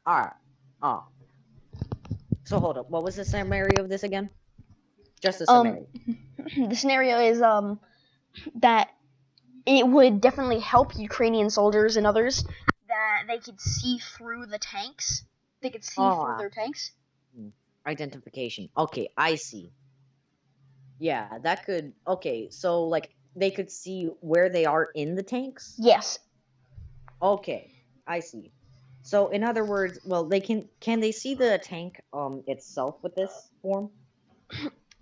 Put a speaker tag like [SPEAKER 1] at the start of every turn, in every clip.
[SPEAKER 1] Alright. So hold up. What was the summary of this again? Just a summary.
[SPEAKER 2] The scenario is that it would definitely help Ukrainian soldiers and others that they could see through the tanks. They could see through their tanks.
[SPEAKER 1] Identification. Okay, I see. Yeah, that could. Okay, so like they could see where they are in the tanks?
[SPEAKER 2] Yes.
[SPEAKER 1] Okay, I see. So in other words, well, they can they see the tank itself with this form?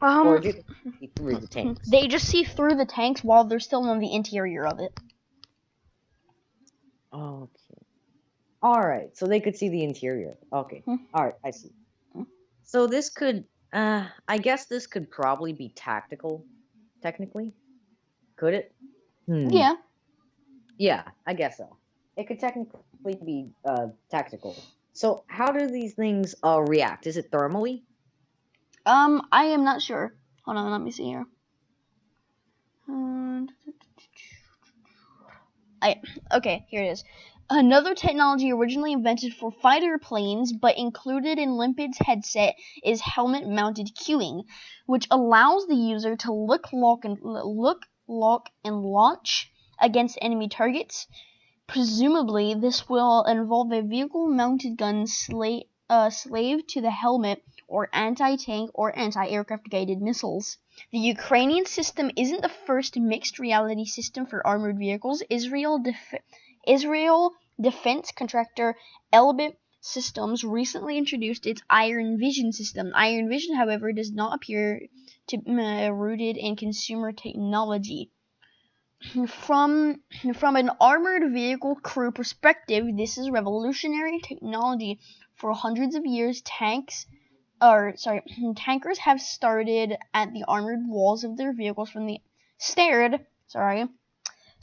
[SPEAKER 1] Or just see through the tanks?
[SPEAKER 2] They just see through the tanks while they're still on the interior of it.
[SPEAKER 1] Okay. Alright, so they could see the interior. Okay. Alright, I see. So this could I guess this could probably be tactical, technically. Could it?
[SPEAKER 2] Yeah.
[SPEAKER 1] Yeah, I guess so. It could technically be tactical. So how do these things react? Is it thermally?
[SPEAKER 2] I am not sure. Hold on, let me see here. Okay, here it is. Another technology originally invented for fighter planes but included in Limpid's headset is helmet-mounted cueing, which allows the user to lock, and launch against enemy targets. Presumably, this will involve a vehicle-mounted gun slave to the helmet or anti-tank or anti-aircraft guided missiles. The Ukrainian system isn't the first mixed reality system for armored vehicles. Israel defense contractor Elbit Systems recently introduced its Iron Vision system. Iron Vision, however, does not appear to be rooted in consumer technology. From an armored vehicle crew perspective, this is revolutionary technology. For hundreds of years, tankers have stared at the armored walls of their vehicles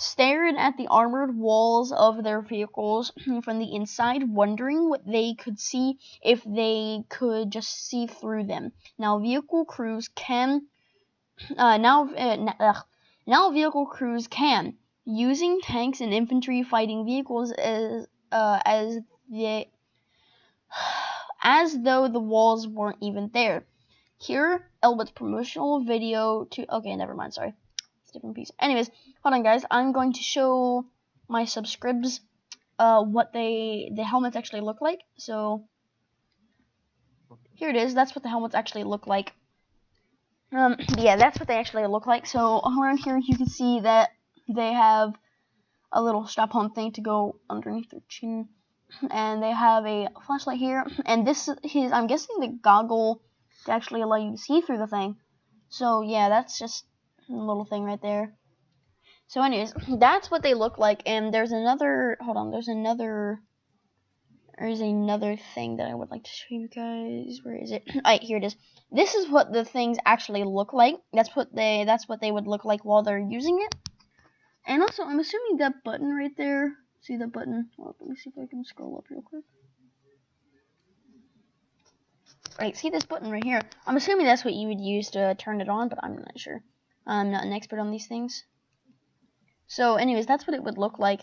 [SPEAKER 2] stared at the armored walls of their vehicles from the inside, wondering what they could see if they could just see through them. Now vehicle crews can, using tanks and infantry fighting vehicles as though the walls weren't even there. Here, Elbit's promotional video to. Okay, never mind. Sorry, it's a different piece. Anyways, hold on, guys. I'm going to show my subscribes what the helmets actually look like. So here it is. That's what the helmets actually look like. Yeah, that's what they actually look like. So around here, you can see that they have a little strap-on thing to go underneath their chin, and they have a flashlight here. And this is, I'm guessing, the goggle to actually allow you to see through the thing. So yeah, that's just a little thing right there. So anyways, that's what they look like. And there's another. Hold on. There's another thing that I would like to show you guys. Where is it? Alright, here it is. This is what the things actually look like. That's what they would look like while they're using it. And also, I'm assuming that button right there. See that button? Well, let me see if I can scroll up real quick. Right, see this button right here? I'm assuming that's what you would use to turn it on, but I'm not sure. I'm not an expert on these things. So, anyways, that's what it would look like.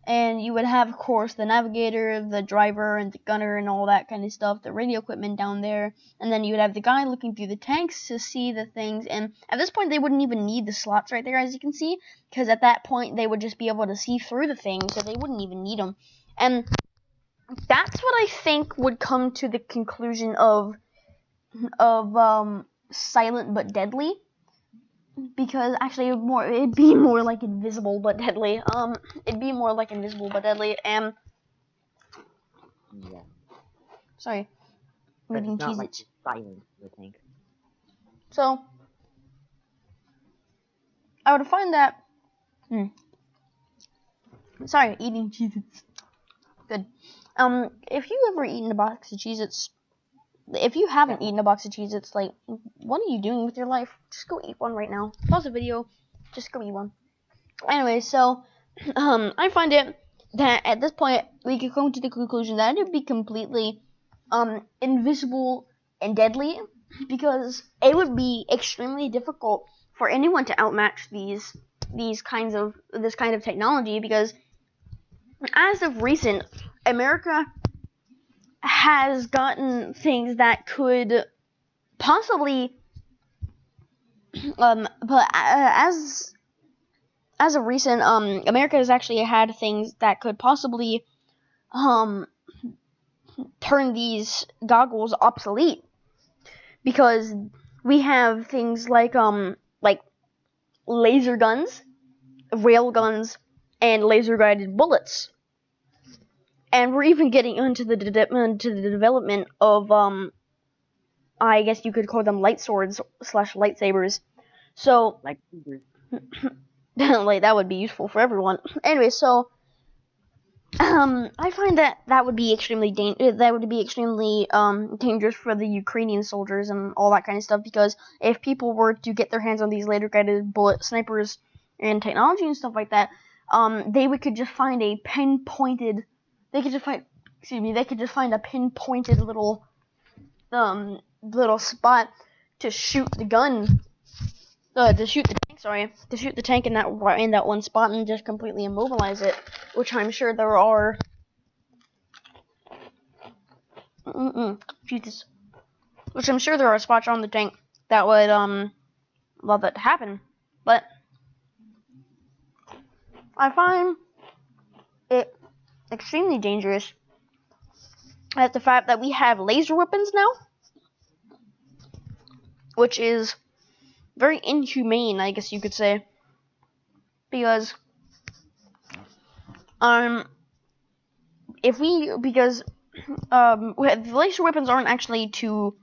[SPEAKER 2] And you would have, of course, the navigator, the driver, and the gunner, and all that kind of stuff, the radio equipment down there. And then you would have the guy looking through the tanks to see the things. And at this point, they wouldn't even need the slots right there, as you can see, because at that point, they would just be able to see through the things, so they wouldn't even need them. And that's what I think would come to the conclusion of silent but deadly. Because actually, it'd be more like invisible but deadly. It'd be more like invisible but deadly. And
[SPEAKER 1] yeah.
[SPEAKER 2] Sorry,
[SPEAKER 1] That's not like silent, I think.
[SPEAKER 2] So I would find that. Sorry, eating Cheez-Its. Good. If you ever eaten a box of Cheez-Its, if you haven't eaten a box of Cheez-Its, like, what are you doing with your life? Just go eat one right now. Pause the video. Just go eat one. Anyway, so, I find it that at this point, we could come to the conclusion that it would be completely, invisible and deadly, because it would be extremely difficult for anyone to outmatch this kind of technology, because as of recent, America has gotten things that could possibly, but as of recent, America has actually had things that could possibly, turn these goggles obsolete, because we have things like laser guns, rail guns, and laser guided bullets, and we're even getting into the development of I guess you could call them light swords / lightsabers. So
[SPEAKER 1] Like,
[SPEAKER 2] like that would be useful for everyone. Anyway, so I find that would be extremely dangerous for the Ukrainian soldiers and all that kind of stuff, because if people were to get their hands on these laser guided bullet snipers and technology and stuff like that, they could just find a pinpointed little spot to shoot the gun, to shoot the tank in that one spot and just completely immobilize it, which I'm sure there are. Jesus. Which I'm sure there are spots on the tank that would allow that to happen, but I find it extremely dangerous at the fact that we have laser weapons now, which is very inhumane, I guess you could say, because the laser weapons aren't actually to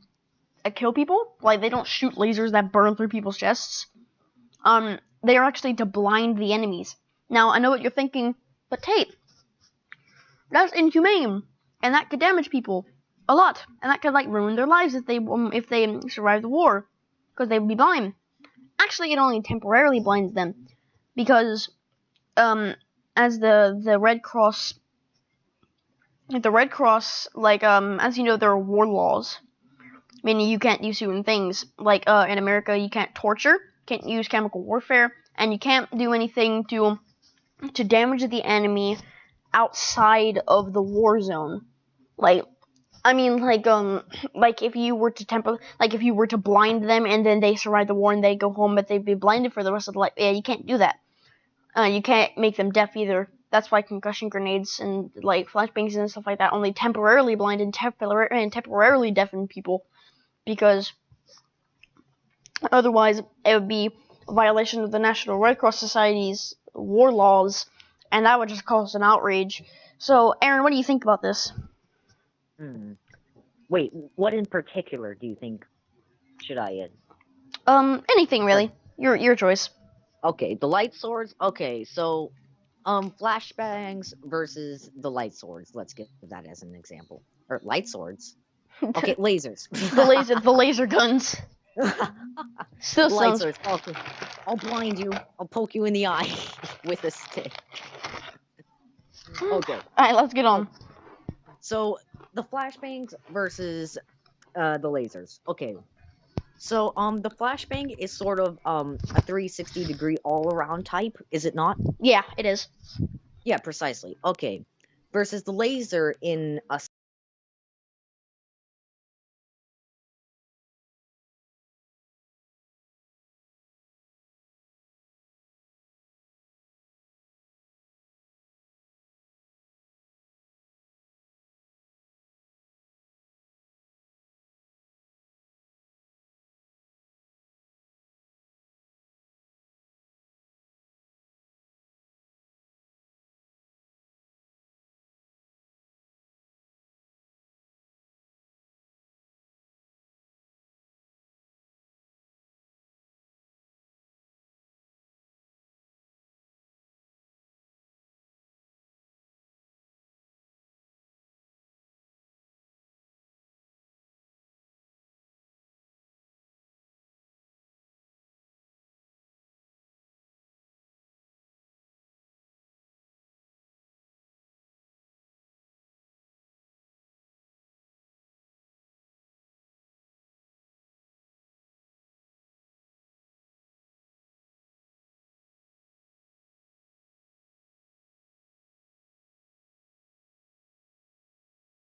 [SPEAKER 2] kill people. Like, they don't shoot lasers that burn through people's chests. They are actually to blind the enemies. Now, I know what you're thinking, but Tate, that's inhumane, and that could damage people a lot, and that could ruin their lives if they survive the war, because they would be blind. Actually, it only temporarily blinds them, because as the Red Cross, as you know, there are war laws, meaning you can't do certain things. Like in America, you can't torture, can't use chemical warfare, and you can't do anything to damage the enemy outside of the war zone. If you were to blind them and then they survive the war and they go home, but they'd be blinded for the rest of their life. Yeah, you can't do that. You can't make them deaf either. That's why concussion grenades and flashbangs and stuff like that only temporarily blind and temporarily deafen people, because otherwise it would be a violation of the National Red Cross Society's war laws, and that would just cause an outrage. So, Aaron, what do you think about this?
[SPEAKER 1] Wait, what in particular do you think should I add?
[SPEAKER 2] Anything really. Your choice.
[SPEAKER 1] Okay, the light swords. Okay, so flashbangs versus the light swords. Let's give that as an example. Or light swords. Okay, lasers.
[SPEAKER 2] the laser guns. Still
[SPEAKER 1] light swords. Okay. I'll blind you. I'll poke you in the eye with a stick. Okay.
[SPEAKER 2] Alright, let's get on.
[SPEAKER 1] So the flashbangs versus the lasers. Okay. So the flashbang is sort of a 360-degree all-around type, is it not?
[SPEAKER 2] Yeah, it is.
[SPEAKER 1] Yeah, precisely. Okay. Versus the laser in a